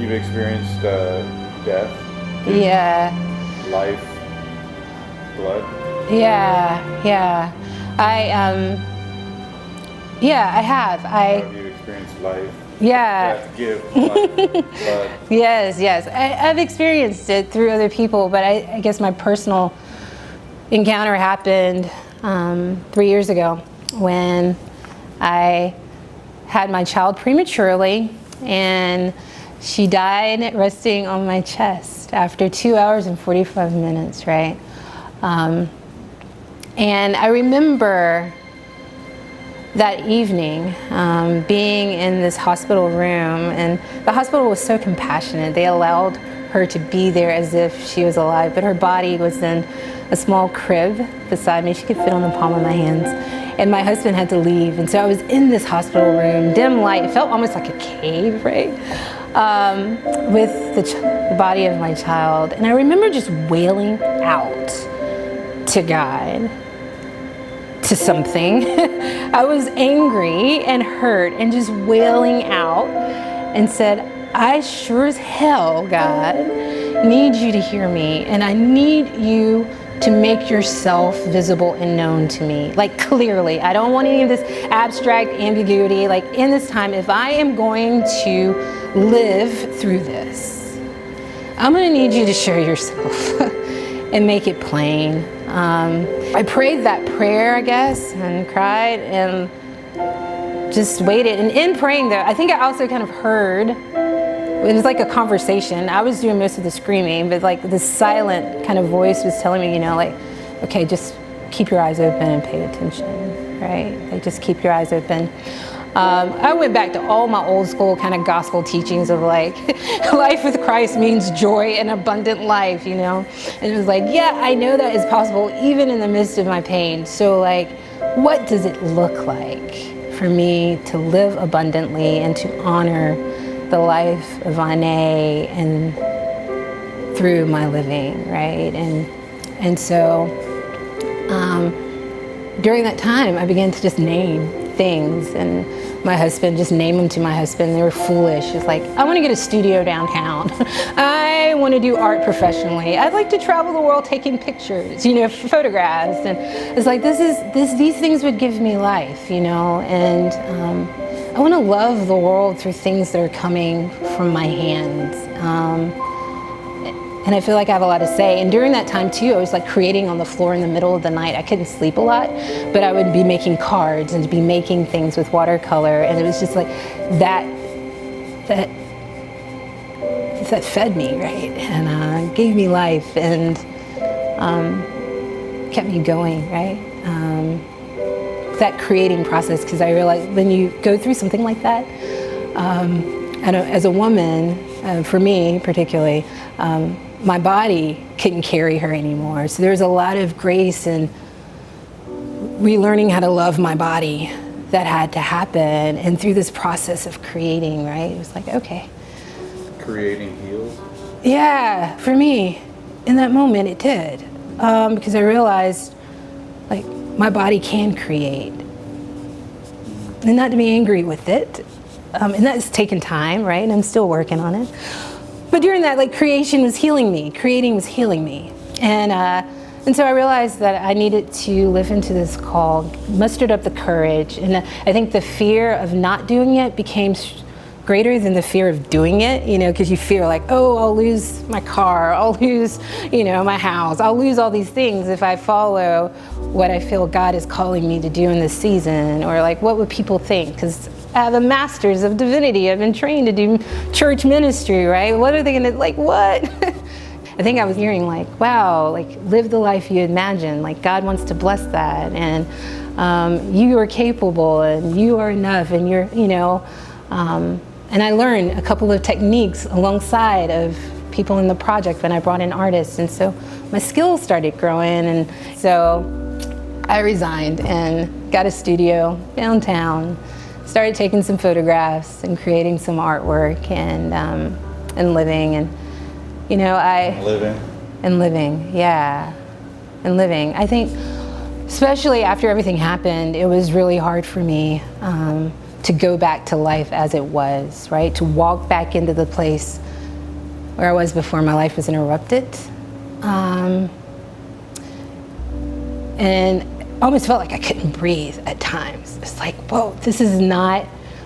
You've experienced death? Yeah. Life? Blood? Yeah. I have. Have you experienced life? Yeah. Death, gift, life, blood? Yes. I've experienced it through other people, but I guess my personal encounter happened 3 years ago when I had my child prematurely, and she died resting on my chest after 2 hours and 45 minutes, right? And I remember that evening being in this hospital room, and the hospital was so compassionate. They allowed her to be there as if she was alive, but her body was in a small crib beside me. She could fit on the palm of my hands. And my husband had to leave, and so I was in this hospital room, dim light. It felt almost like a cave, right? With the body of my child. And I remember just wailing out to God, to something. I was angry and hurt and just wailing out and said, I sure as hell, God, need you to hear me, and I need you to make yourself visible and known to me, like clearly. I don't want any of this abstract ambiguity. Like in this time, if I am going to live through this, I'm gonna need you to show yourself and make it plain. I prayed that prayer, I guess, and cried and just waited. And in praying though, I think I also kind of heard, it was like a conversation. I was doing most of the screaming, but like this silent kind of voice was telling me, like, okay, just keep your eyes open and pay attention, right? Like just keep your eyes open. I went back to all my old school kind of gospel teachings of like, life with Christ means joy and abundant life, And it was like, yeah, I know that is possible even in the midst of my pain. So like, what does it look like for me to live abundantly and to honor the life of Ane and through my living, right? And so during that time, I began to just name things, and my husband, just name them to my husband. They were foolish. It's like, I want to get a studio downtown. I want to do art professionally. I'd like to travel the world taking pictures, photographs. And it's like, these things would give me life, and I want to love the world through things that are coming from my hands. And I feel like I have a lot to say. And during that time too, I was like creating on the floor in the middle of the night. I couldn't sleep a lot, but I would be making cards and be making things with watercolor. And it was just like that fed me, right? And gave me life and kept me going, right? That creating process, because I realized when you go through something like that, as a woman, for me particularly, my body couldn't carry her anymore. So there was a lot of grace and relearning how to love my body that had to happen. And through this process of creating, right, it was like, okay. Creating heals? Yeah, for me, in that moment it did. Because I realized, like, my body can create. And not to be angry with it. And that's taken time, right? And I'm still working on it. But during that, like, creation was healing me. Creating was healing me. And so I realized that I needed to live into this call, mustered up the courage. And I think the fear of not doing it became greater than the fear of doing it, because you fear like, oh, I'll lose my car, I'll lose, my house, I'll lose all these things if I follow what I feel God is calling me to do in this season, or like, what would people think? Because I have a master's of divinity, I've been trained to do church ministry, right? What are they gonna, like, what? I think I was hearing like, wow, like, live the life you imagine, like God wants to bless that, and you are capable, and you are enough, and you're, and I learned a couple of techniques alongside of people in the project when I brought in artists. And so my skills started growing. And so I resigned and got a studio downtown, started taking some photographs and creating some artwork and living. And, living. I think, especially after everything happened, it was really hard for me to go back to life as it was, right? To walk back into the place where I was before my life was interrupted. And I almost felt like I couldn't breathe at times. It's like, whoa, this is not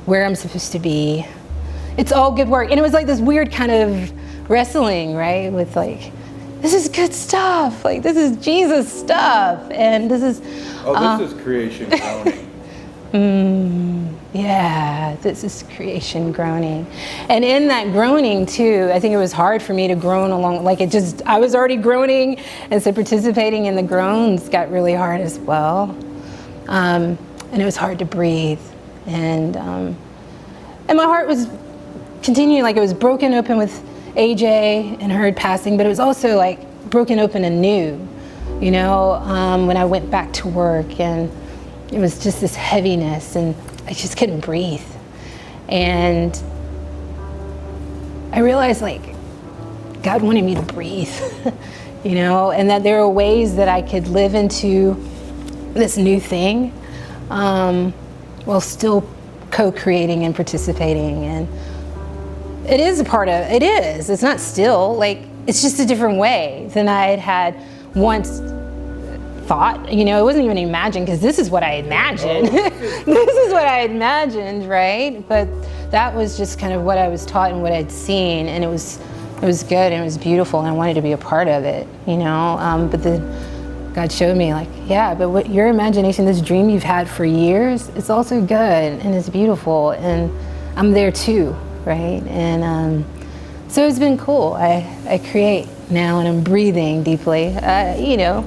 where I'm supposed to be. It's all good work. And it was like this weird kind of wrestling, right? With like, this is good stuff. Like, this is Jesus stuff. And this is... This is creation groaning. Yeah, this is creation groaning. And in that groaning too, I think it was hard for me to groan along, like I was already groaning, and so participating in the groans got really hard as well. And it was hard to breathe. And my heart was continuing, like it was broken open with AJ and her passing, but it was also like broken open anew, you know, when I went back to work, and it was just this heaviness, and I just couldn't breathe. And I realized like God wanted me to breathe, you know, and that there are ways that I could live into this new thing while still co-creating and participating. And it is a part of, it is, it's not still, like, it's just a different way than I had once thought. You know, it wasn't even imagined, because this is what I imagined. This is what I imagined, right? But that was just kind of what I was taught and what I'd seen, and it was good and it was beautiful, and I wanted to be a part of it, you know. But then God showed me, like, yeah, but what your imagination, this dream you've had for years, it's also good and it's beautiful, and I'm there too, right? And so it's been cool. I create now, and I'm breathing deeply. You know,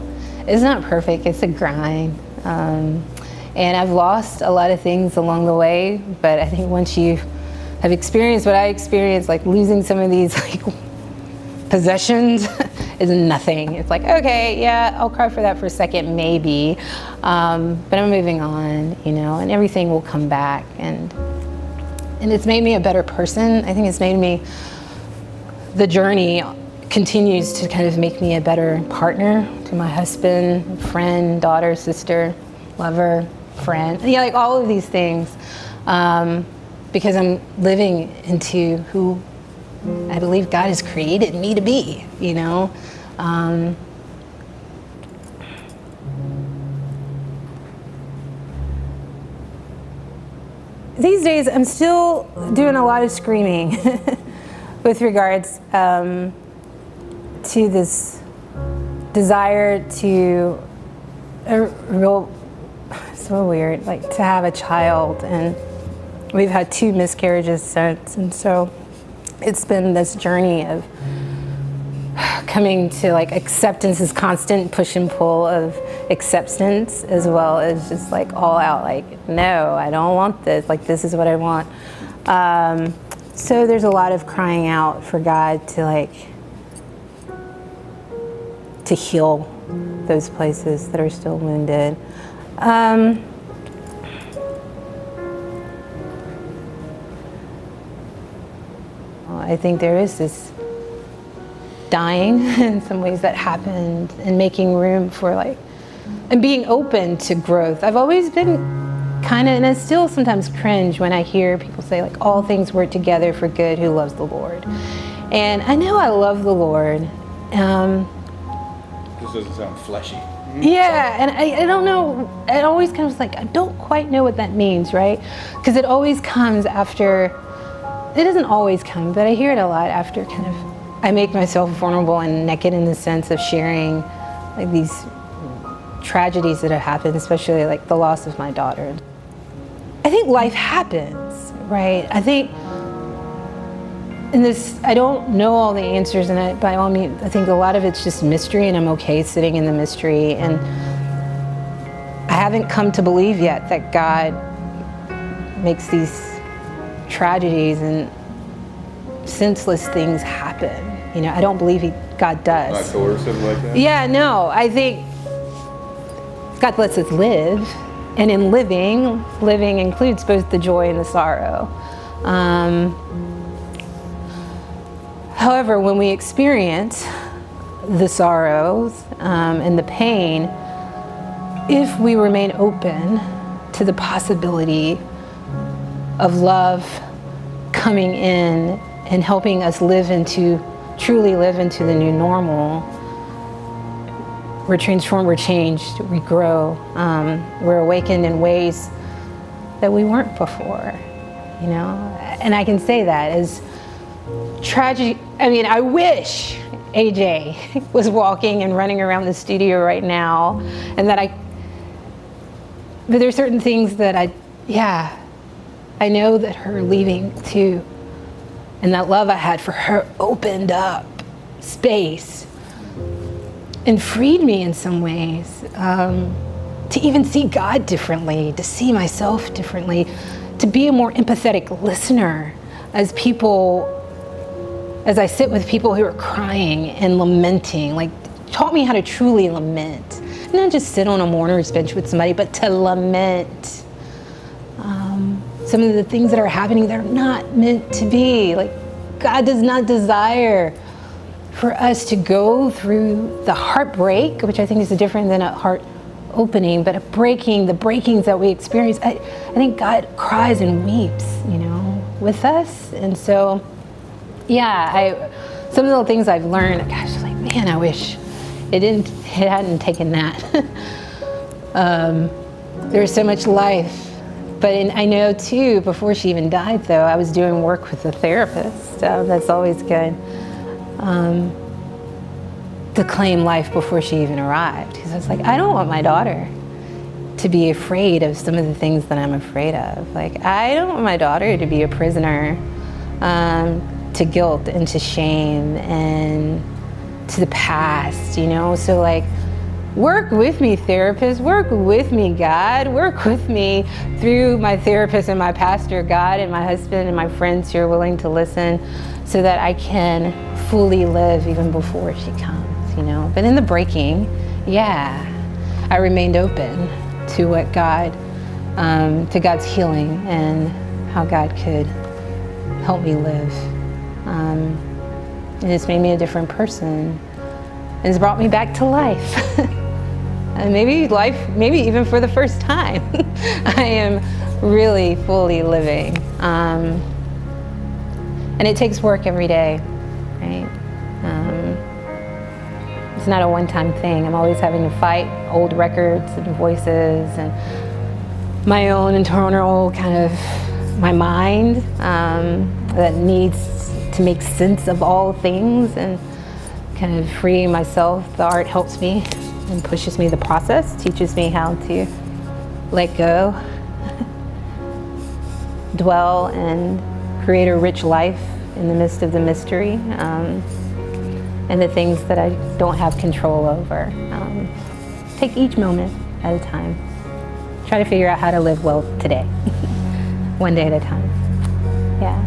it's not perfect, it's a grind. And I've lost a lot of things along the way, but I think once you have experienced what I experienced, like losing some of these like possessions is nothing. It's like, okay, yeah, I'll cry for that for a second, maybe. But I'm moving on, you know, and everything will come back. And it's made me a better person. I think it's made me, the journey continues to kind of make me a better partner to my husband, friend, daughter, sister, lover, friend. Yeah, like all of these things, because I'm living into who I believe God has created me to be, you know. These days, I'm still doing a lot of screaming with regards to this desire to so weird, like to have a child, and we've had 2 miscarriages since, and so it's been this journey of coming to like acceptance, this constant push and pull of acceptance, as well as just like all out, like, no, I don't want this, like this is what I want. So there's a lot of crying out for God to like to heal those places that are still wounded. I think there is this dying in some ways that happened, and making room for like, and being open to growth. I've always been kind of, and I still sometimes cringe when I hear people say like, all things work together for good who loves the Lord. And I know I love the Lord. This doesn't sound fleshy. Yeah, and I don't know, it always kind of like, I don't quite know what that means, right? Because it always comes after, it doesn't always come, but I hear it a lot after kind of, I make myself vulnerable and naked in the sense of sharing like these tragedies that have happened, especially like the loss of my daughter. I think life happens, right? I think in this, I don't know all the answers, and by all means, I think a lot of it's just mystery, and I'm okay sitting in the mystery. And I haven't come to believe yet that God makes these tragedies and senseless things happen. You know, I don't believe God does. Not coercive like that? Yeah, no, I think God lets us live, and in living includes both the joy and the sorrow. However, when we experience the sorrows and the pain, if we remain open to the possibility of love coming in and helping us live into truly live into the new normal, we're transformed, we're changed, we grow, we're awakened in ways that we weren't before, you know? And I can say that as tragic. I mean, I wish AJ was walking and running around the studio right now, and but there's certain things that I know that her leaving too, and that love I had for her opened up space and freed me in some ways to even see God differently, to see myself differently, to be a more empathetic listener as I sit with people who are crying and lamenting, like taught me how to truly lament. Not just sit on a mourner's bench with somebody, but to lament some of the things that are happening that are not meant to be. Like, God does not desire for us to go through the heartbreak, which I think is different than a heart opening, but the breakings that we experience. I think God cries and weeps, you know, with us. And so, some of the things I've learned, gosh, like, man, I wish it hadn't taken that. There's so much life. But I know too, before she even died though, I was doing work with a therapist. That's always good. To claim life before she even arrived. Because I was like, I don't want my daughter to be afraid of some of the things that I'm afraid of. Like, I don't want my daughter to be a prisoner to guilt and to shame and to the past, you know? So like, work with me, therapist, work with me, God, work with me through my therapist and my pastor, God, and my husband and my friends who are willing to listen so that I can fully live even before she comes, you know? But in the breaking, I remained open to what God, to God's healing and how God could help me live. And it's made me a different person. And it's brought me back to life. And maybe even for the first time, I am really fully living. And it takes work every day, right? It's not a one-time thing. I'm always having to fight old records and voices and my own internal kind of, my mind that needs to make sense of all things and kind of freeing myself. The art helps me and pushes me the process, teaches me how to let go, dwell, and create a rich life in the midst of the mystery and the things that I don't have control over. Take each moment at a time. Try to figure out how to live well today, one day at a time. Yeah.